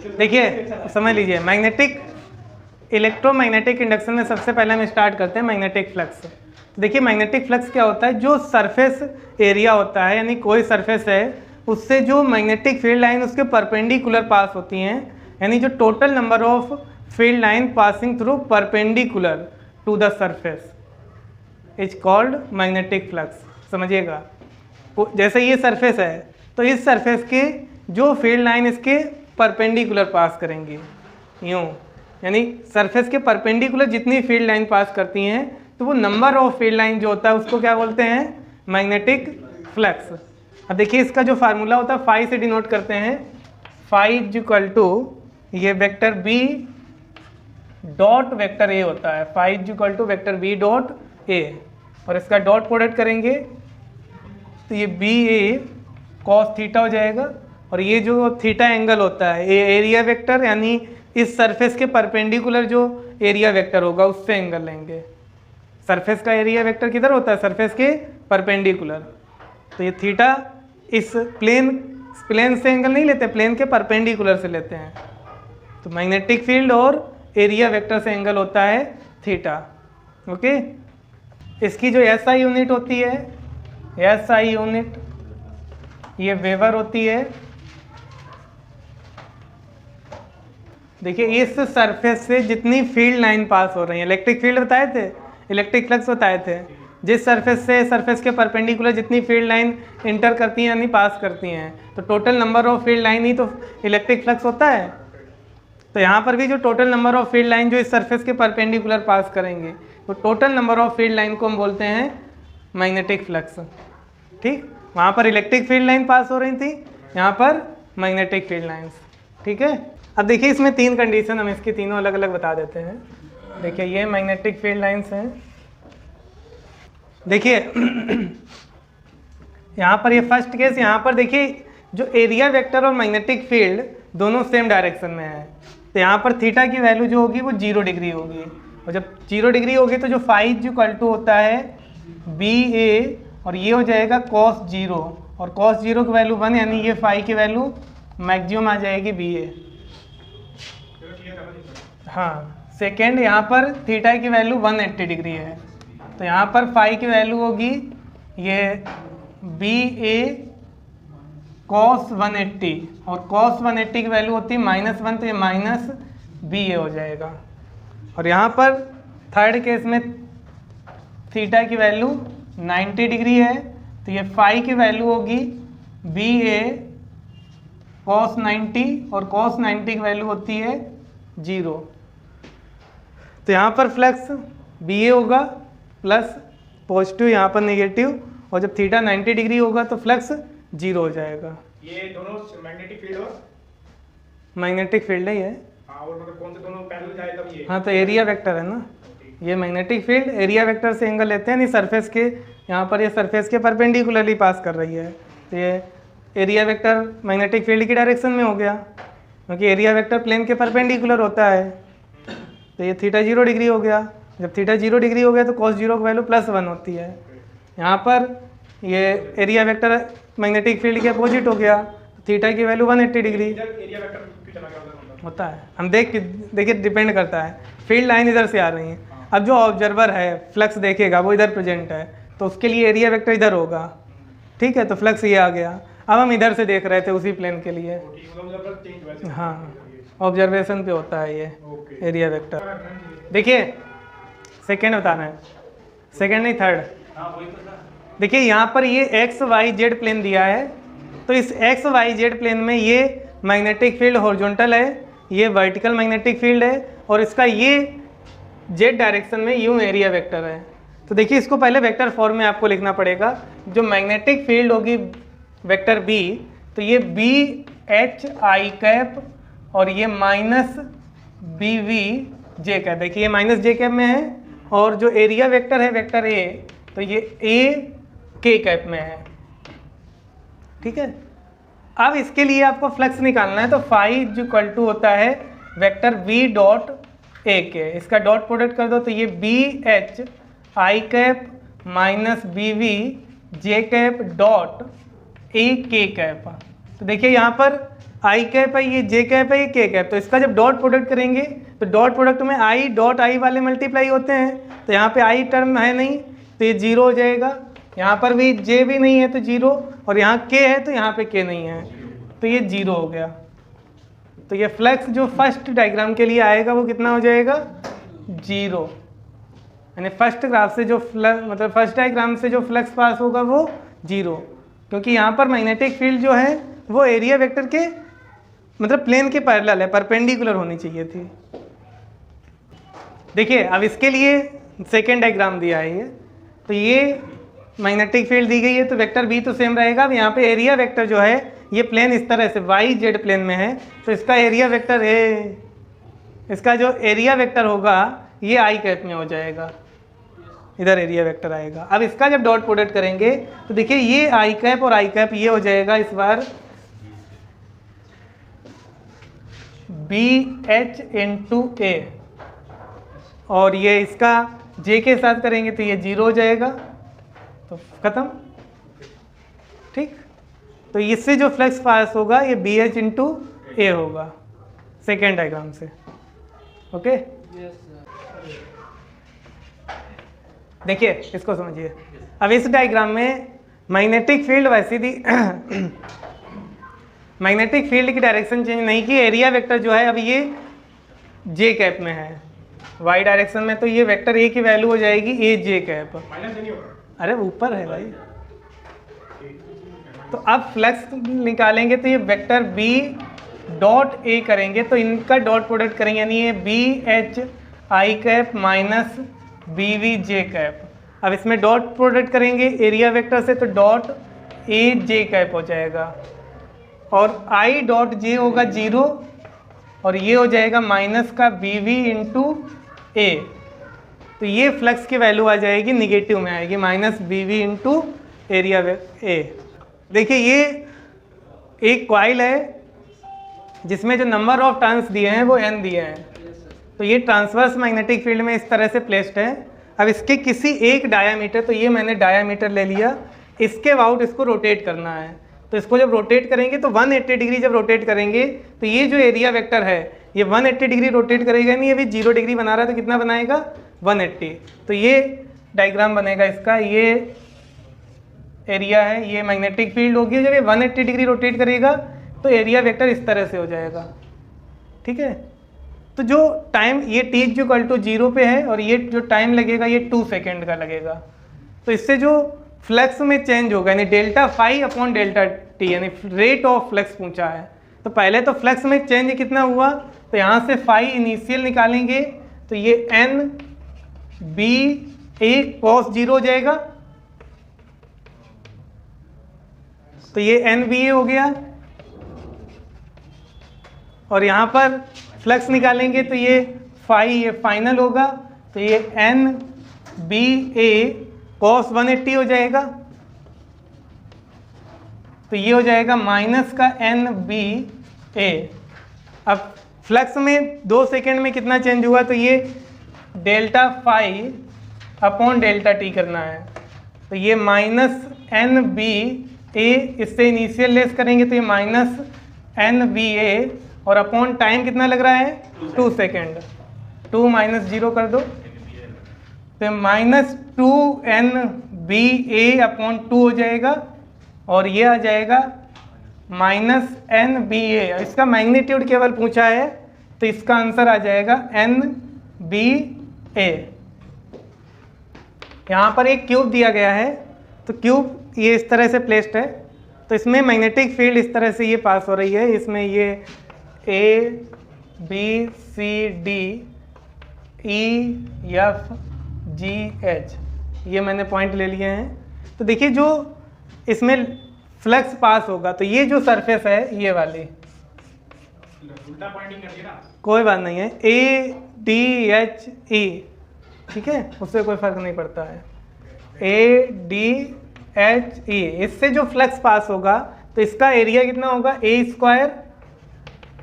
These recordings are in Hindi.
देखिए समझ लीजिए, मैग्नेटिक इलेक्ट्रोमैग्नेटिक इंडक्शन में सबसे पहले हम स्टार्ट करते हैं मैग्नेटिक फ्लक्स। तो देखिए मैग्नेटिक फ्लक्स क्या होता है, जो सरफेस एरिया होता है, यानी कोई सरफेस है उससे जो मैग्नेटिक फील्ड लाइन उसके परपेंडिकुलर पास होती हैं, यानी जो total number of field line passing through perpendicular to the surface is called magnetic flux. समझिएगा, जैसे ये सरफेस है तो इस सरफेस के जो फील्ड लाइन इसके परपेंडिकुलर पास करेंगी यूँ, यानी सरफेस के परपेंडिकुलर जितनी फील्ड लाइन पास करती हैं तो वो नंबर ऑफ फील्ड लाइन जो होता है उसको क्या बोलते हैं, मैग्नेटिक फ्लक्स। अब देखिए इसका जो फार्मूला होता है फाई से डिनोट करते हैं, फाई इज इक्वल टू ये vector B dot vector A होता है, phi is equal to vector B dot A, और इसका डॉट प्रोडक्ट करेंगे तो ये बी ए कॉस थीटा हो जाएगा, और ये जो थीटा एंगल होता है ये एरिया वेक्टर यानी इस सरफेस के परपेंडिकुलर जो एरिया वेक्टर होगा उससे एंगल लेंगे। सरफेस का एरिया वेक्टर किधर होता है, सरफेस के परपेंडिकुलर, तो ये थीटा इस प्लेन से एंगल नहीं लेते, प्लेन के परपेंडिकुलर से लेते हैं। तो मैग्नेटिक फील्ड और एरिया वेक्टर से एंगल होता है थीटा। ओके, इसकी जो एसआई यूनिट होती है, एसआई यूनिट ये वेबर होती है। देखिए इस सरफेस से जितनी फील्ड लाइन पास हो रही है, इलेक्ट्रिक फील्ड बताए थे, इलेक्ट्रिक फ्लक्स बताए थे, जिस सरफेस से सरफेस के परपेंडिकुलर जितनी फील्ड लाइन इंटर करती हैं यानी पास करती हैं, तो total number of field line ही तो इलेक्ट्रिक फ्लक्स होता है। तो यहाँ पर भी जो total number of field line जो इस सरफेस के परपेंडिकुलर पास करेंगे, तो total number of field line को हम बोलते हैं मैग्नेटिक फ्लक्स। ठीक, वहाँ पर इलेक्ट्रिक फील्ड लाइन पास हो रही थी, यहाँ पर मैग्नेटिक फील्ड लाइन्स। ठीक है, अब देखिए इसमें तीन कंडीशन हम इसकी तीनों अलग अलग बता देते हैं। देखिए ये मैग्नेटिक फील्ड लाइन्स हैं। देखिए यहाँ पर ये फर्स्ट केस, यहाँ पर देखिए जो एरिया वेक्टर और मैग्नेटिक फील्ड दोनों सेम डायरेक्शन में है, तो यहाँ पर थीटा की वैल्यू जो होगी वो 0 डिग्री होगी, और जब 0 डिग्री होगी तो जो फाई जो इक्वल टू होता है बी ए, और ये हो जाएगा cos 0, और cos 0 की वैल्यू 1, यानी ये फाई की वैल्यू मैक्सिमम आ जाएगी बी ए। हाँ, सेकेंड यहाँ पर थीटा की वैल्यू 180 डिग्री है, तो यहाँ पर फाई की वैल्यू होगी ये बी ए cos 180, और cos 180 की वैल्यू होती है -1, तो ये माइनस बी ए हो जाएगा। और यहाँ पर थर्ड केस में थीटा की वैल्यू 90 डिग्री है, तो ये फाई की वैल्यू होगी बी ए cos 90, और cos 90 की वैल्यू होती है 0। तो यहाँ पर फ्लक्स बी ए होगा प्लस पॉजिटिव, यहाँ पर नेगेटिव, और जब थीटा 90 डिग्री होगा तो फ्लक्स 0 हो जाएगा। ये दोनों मैग्नेटिक फील्ड और मैग्नेटिक फील्ड है ये। हाँ, और मतलब कौन से दोनों पैरेलल जाए तब ये। हाँ, तो एरिया वेक्टर है ना, ये मैग्नेटिक फील्ड एरिया वेक्टर से एंगल लेते हैं, नहीं सरफेस के, यहाँ पर ये सरफेस के परपेंडिकुलरली पास कर रही है, तो ये एरिया वेक्टर मैग्नेटिक फील्ड की डायरेक्शन में हो गया, क्योंकि एरिया वेक्टर प्लेन के परपेंडिकुलर होता है। तो ये थीटा 0 डिग्री हो गया, जब थीटा 0 डिग्री हो गया तो cos 0 की वैल्यू +1 होती है। यहाँ पर ये एरिया वेक्टर मैग्नेटिक फील्ड के अपोजिट हो गया, थीटा की वैल्यू 180 डिग्री एरिया वेक्टर क्यों चला गया उधर होता है। हम देखिए डिपेंड करता है, फील्ड लाइन इधर से आ रही है, अब जो ऑब्जर्वर है फ्लक्स देखेगा वो इधर प्रेजेंट है, तो उसके लिए एरिया वेक्टर इधर होगा। ठीक है, तो फ्लक्स ये आ गया। अब हम इधर से देख रहे थे उसी प्लेन के लिए। हाँ, ऑब्जर्वेशन पे होता है ये एरिया वेक्टर। देखिए सेकेंड बताना है, सेकेंड नहीं थर्ड। देखिए यहाँ पर ये एक्स वाई जेड प्लेन दिया है, तो इस एक्स वाई जेड प्लेन में ये मैग्नेटिक फील्ड हॉरिजॉन्टल है, ये वर्टिकल मैग्नेटिक फील्ड है, और इसका ये जेड डायरेक्शन में यूं एरिया वेक्टर है। तो देखिए इसको पहले वेक्टर फॉर्म में आपको लिखना पड़ेगा। जो मैग्नेटिक फील्ड होगी वेक्टर बी, तो ये बी एच आई कैप और ये minus B V J cap. देखिए ये माइनस जे कैप में है, और जो एरिया वेक्टर है वेक्टर ए, तो ये ए के कैप में है। ठीक है, अब इसके लिए आपको फ्लक्स निकालना है, तो फाई इक्वल टू होता है वेक्टर बी डॉट ए के, इसका डॉट प्रोडक्ट कर दो, तो ये B H I cap minus B V J cap dot A K cap. तो देखिए यहाँ पर आई कैप है, ये जे कैप है, ये के कैप। तो इसका जब डॉट प्रोडक्ट करेंगे तो डॉट प्रोडक्ट में आई डॉट आई वाले मल्टीप्लाई होते हैं, तो यहाँ पे आई टर्म है नहीं तो ये जीरो हो जाएगा, यहाँ पर भी जे भी नहीं है तो जीरो, और यहाँ के है तो यहाँ पे के नहीं है तो ये जीरो हो गया। तो ये फ्लक्स जो फर्स्ट डायग्राम के लिए आएगा वो कितना हो जाएगा, जीरो। यानी फर्स्ट ग्राफ से जो फ्लक्स मतलब फर्स्ट डायग्राम से जो फ्लक्स पास होगा वो जीरो, क्योंकि यहाँ पर मैग्नेटिक फील्ड जो है वो एरिया वेक्टर के मतलब प्लेन के पैरेलल है, परपेंडिकुलर होनी चाहिए थी। देखिए अब इसके लिए सेकेंड डायग्राम दिया है ये, तो ये मैग्नेटिक फील्ड दी गई है तो वेक्टर बी तो सेम रहेगा। अब यहाँ पे एरिया वेक्टर जो है ये प्लेन इस तरह से वाई जेड प्लेन में है, तो इसका एरिया वेक्टर है, इसका जो एरिया वेक्टर होगा ये आई कैप में हो जाएगा, इधर एरिया वेक्टर आएगा। अब इसका जब डॉट प्रोडक्ट करेंगे तो देखिए ये आई कैप और आई कैप ये हो जाएगा इस बार बी एच इंटू ए, और ये इसका जे के साथ करेंगे तो ये जीरो हो जाएगा, तो खत्म। ठीक, तो इससे जो फ्लक्स पास होगा ये बी एच इंटू ए होगा सेकेंड डायग्राम से। ओके देखिए इसको समझिए। अब इस डायग्राम में मैग्नेटिक फील्ड वैसी थी मैग्नेटिक फील्ड की डायरेक्शन चेंज नहीं की, एरिया वेक्टर जो है अब ये जे कैप में है वाई डायरेक्शन में, तो ये वेक्टर ए की वैल्यू हो जाएगी ए जे कैप। माइनस नहीं होगा, अरे ऊपर है भाई। तो अब फ्लक्स निकालेंगे तो ये वेक्टर बी डॉट ए करेंगे तो इनका डॉट प्रोडक्ट करेंगे, यानी ये B H I cap minus B V J cap. अब इसमें डॉट प्रोडक्ट करेंगे एरिया वेक्टर से तो डॉट ए जे कैप हो जाएगा, और आई डॉट जे होगा जीरो, और ये हो जाएगा माइनस का बी वी इंटू ए, तो ये फ्लक्स की वैल्यू आ जाएगी निगेटिव में आएगी, minus B V into area A. देखिए ये एक कॉइल है जिसमें जो नंबर ऑफ टर्न्स दिए हैं वो n दिए हैं, तो ये ट्रांसवर्स मैग्नेटिक फील्ड में इस तरह से प्लेस्ड है। अब इसके किसी एक डायामीटर, तो ये मैंने डायामीटर ले लिया, इसके अबाउट इसको रोटेट करना है, तो इसको जब रोटेट करेंगे तो 180 डिग्री जब रोटेट करेंगे तो ये जो एरिया वेक्टर है ये 180 डिग्री रोटेट करेगा, नहीं अभी 0 डिग्री बना रहा है तो कितना बनाएगा 180, तो ये डायग्राम बनेगा इसका, ये एरिया है, ये मैग्नेटिक फील्ड होगी। जब ये 180 डिग्री रोटेट करेगा तो एरिया वेक्टर इस तरह से हो जाएगा। ठीक है, तो जो टाइम ये t इक्वल टू 0 पे है और ये जो टाइम लगेगा ये 2 सेकेंड का लगेगा, तो इससे जो फ्लक्स में चेंज होगा यानी delta phi upon delta T, यानी रेट ऑफ फ्लक्स पूछा है, तो पहले तो फ्लक्स में चेंज कितना हुआ, तो यहाँ से फाई इनिशियल निकालेंगे तो ये एन बी ए कॉस 0 हो जाएगा, तो ये एन बी ए हो गया, और यहाँ पर फ्लक्स निकालेंगे तो ये फाई ये फाइनल होगा, तो ये एन बी ए कॉस 180 हो जाएगा, तो ये हो जाएगा माइनस का एन बी ए। अब फ्लक्स में 2 सेकेंड में कितना चेंज हुआ, तो ये delta phi upon delta T करना है, तो ये माइनस एन बी ए, इससे इनिशियल लेस करेंगे तो ये माइनस एन बी ए, और अपॉन टाइम कितना लग रहा है 2 सेकेंड, 2 माइनस 0 कर दो तो माइनस 2 एन बी ए अपॉन 2 हो जाएगा, और ये आ जाएगा माइनस एन बी ए। इसका मैग्नीट्यूड केवल पूछा है तो इसका आंसर आ जाएगा एन बी ए। यहाँ पर एक क्यूब दिया गया है, तो क्यूब ये इस तरह से प्लेस्ड है, तो इसमें मैग्नेटिक फील्ड इस तरह से ये पास हो रही है, इसमें ये A B C D E F G H ये मैंने पॉइंट ले लिए हैं। तो देखिए जो इसमें फ्लक्स पास होगा तो ये जो सरफेस है ये वाली, उल्टा पॉइंटिंग कर दिया ना, कोई बात नहीं है, ए डी एच ई, ठीक है, उससे कोई फर्क नहीं पड़ता है, ए डी एच ई, इससे जो फ्लक्स पास होगा तो इसका एरिया कितना होगा ए स्क्वायर,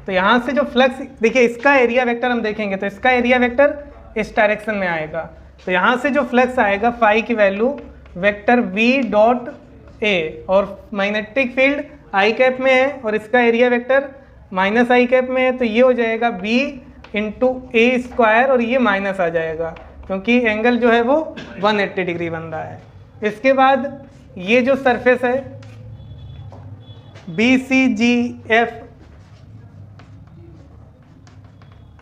तो यहाँ से जो फ्लक्स देखिए इसका एरिया वेक्टर हम देखेंगे तो इसका एरिया वेक्टर इस डायरेक्शन में आएगा, तो यहाँ से जो फ्लक्स आएगा फाई की value vector v dot A, और मैग्नेटिक फील्ड आई कैप में है और इसका एरिया वेक्टर माइनस आई कैप में है तो ये हो जाएगा b इंटू ए स्क्वायर और ये माइनस आ जाएगा क्योंकि एंगल जो है वो 180 डिग्री बन रहा है। इसके बाद ये जो सरफेस है BCGF,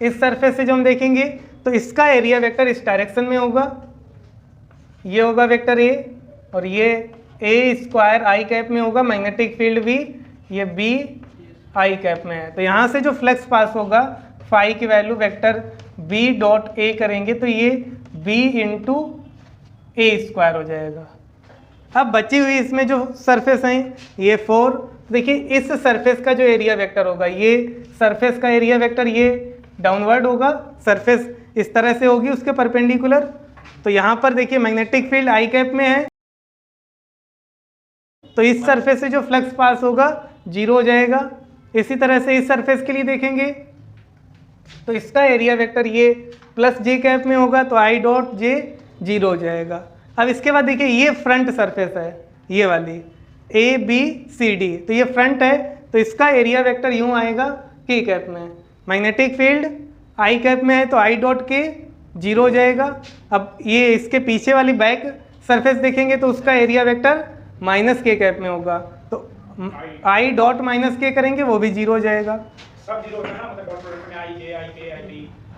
इस सरफेस से जो हम देखेंगे तो इसका एरिया वेक्टर इस डायरेक्शन में होगा, ये होगा वेक्टर A और ये ए स्क्वायर आई कैप में होगा, मैग्नेटिक फील्ड भी ये बी आई कैप में है। तो यहाँ से जो फ्लक्स पास होगा फाई की value vector B dot A करेंगे तो ये बी इंटू ए स्क्वायर हो जाएगा। अब बची हुई इसमें जो सरफेस हैं ये 4, देखिए इस सरफेस का जो एरिया वेक्टर होगा, ये सरफेस का एरिया वेक्टर ये डाउनवर्ड होगा, सरफेस इस तरह से होगी उसके परपेंडिकुलर। तो यहाँ पर देखिए मैग्नेटिक फील्ड आई कैप में है तो इस सरफेस से जो फ्लक्स पास होगा 0 हो जाएगा। इसी तरह से इस सरफेस के लिए देखेंगे तो इसका एरिया वेक्टर ये प्लस जे कैप में होगा तो आई डॉट जे 0 हो जाएगा। अब इसके बाद देखिए ये फ्रंट सरफेस है, ये वाली ABCD, तो ये फ्रंट है तो इसका एरिया वेक्टर यूँ आएगा के कैप में। मैग्नेटिक फील्ड आई कैप में है तो आई डॉट के 0 हो जाएगा। अब ये इसके पीछे वाली बैक सरफेस देखेंगे तो उसका एरिया वेक्टर माइनस के कैप में होगा तो आई डॉट माइनस के करेंगे वो भी 0 हो जाएगा। सब 0 होता है ना, मतलब डॉट प्रोडक्ट में आई के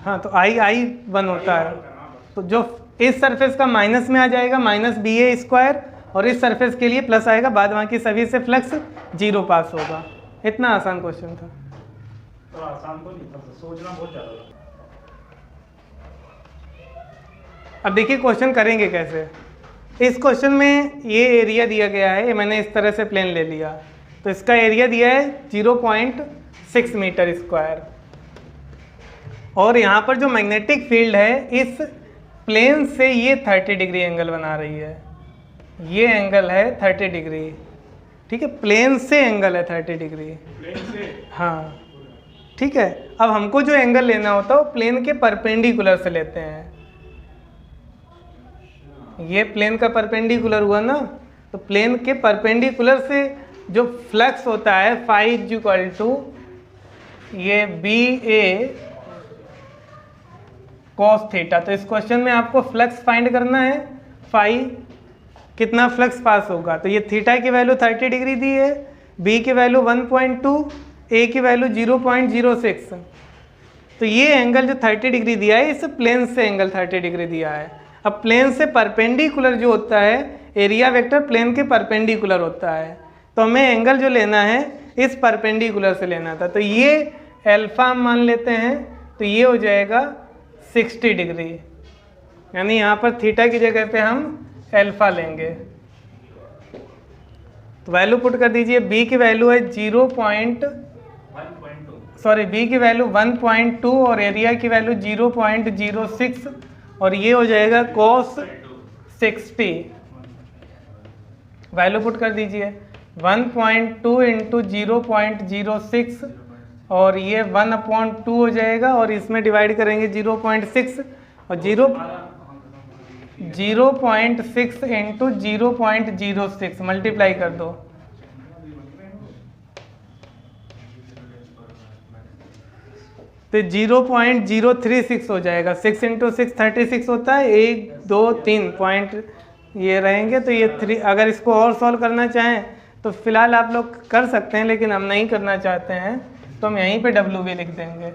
हाँ तो आई 1 होता है तो जो इस सरफेस का माइनस में आ जाएगा माइनस बी ए स्क्वायर और इस सरफेस के लिए प्लस आएगा, बाद बाकी सभी से फ्लक्स 0 पास होगा। इतना आसान क्वेश्चन था। तो आसान तो नहीं था, सोचना बहुत ज़्यादा था। अब देखिए क्वेश्चन करेंगे कैसे। इस क्वेश्चन में ये एरिया दिया गया है, ये मैंने इस तरह से प्लेन ले लिया तो इसका एरिया दिया है 0.6 मीटर स्क्वायर और यहाँ पर जो मैग्नेटिक फील्ड है इस प्लेन से ये 30 डिग्री एंगल बना रही है, ये एंगल है 30 डिग्री, ठीक है, प्लेन से एंगल है 30 डिग्री, प्लेन से हाँ ठीक है। अब हमको जो एंगल लेना होता है वो प्लेन के परपेंडिकुलर से लेते हैं। ये प्लेन का परपेंडिकुलर हुआ ना, तो प्लेन के परपेंडिकुलर से जो फ्लक्स होता है फाई इज इक्वल टू ये बी ए कॉस थीटा। तो इस क्वेश्चन में आपको फ्लक्स फाइंड करना है, फाई कितना फ्लक्स पास होगा। तो ये थीटा की वैल्यू 30 डिग्री दी है, बी की वैल्यू 1.2, ए की वैल्यू 0.06। तो ये एंगल जो 30 डिग्री दिया है इस प्लेन से एंगल 30 डिग्री दिया है। अब प्लेन से परपेंडिकुलर जो होता है एरिया वेक्टर प्लेन के परपेंडिकुलर होता है, तो हमें एंगल जो लेना है इस परपेंडिकुलर से लेना था। तो ये अल्फा मान लेते हैं तो ये हो जाएगा 60 डिग्री, यानी यहाँ पर थीटा की जगह पे हम अल्फा लेंगे। तो वैल्यू पुट कर दीजिए, बी की वैल्यू है 1.2 और एरिया की वैल्यू 0.06 और ये हो जाएगा cos 60। वैल्यू पुट कर दीजिए 1.2 इंटू 0.06 और ये 1/2 हो जाएगा और इसमें डिवाइड करेंगे 0.6 और 0.6 इंटू 0.06 मल्टीप्लाई कर दो तो 0.036 हो जाएगा। 6 इंटू 6 36 होता है, 1 2 3 पॉइंट ये रहेंगे। तो ये 3, अगर इसको और सॉल्व करना चाहें तो फिलहाल आप लोग कर सकते हैं, लेकिन हम नहीं करना चाहते हैं तो हम यहीं पे डब्ल्यू भी लिख देंगे।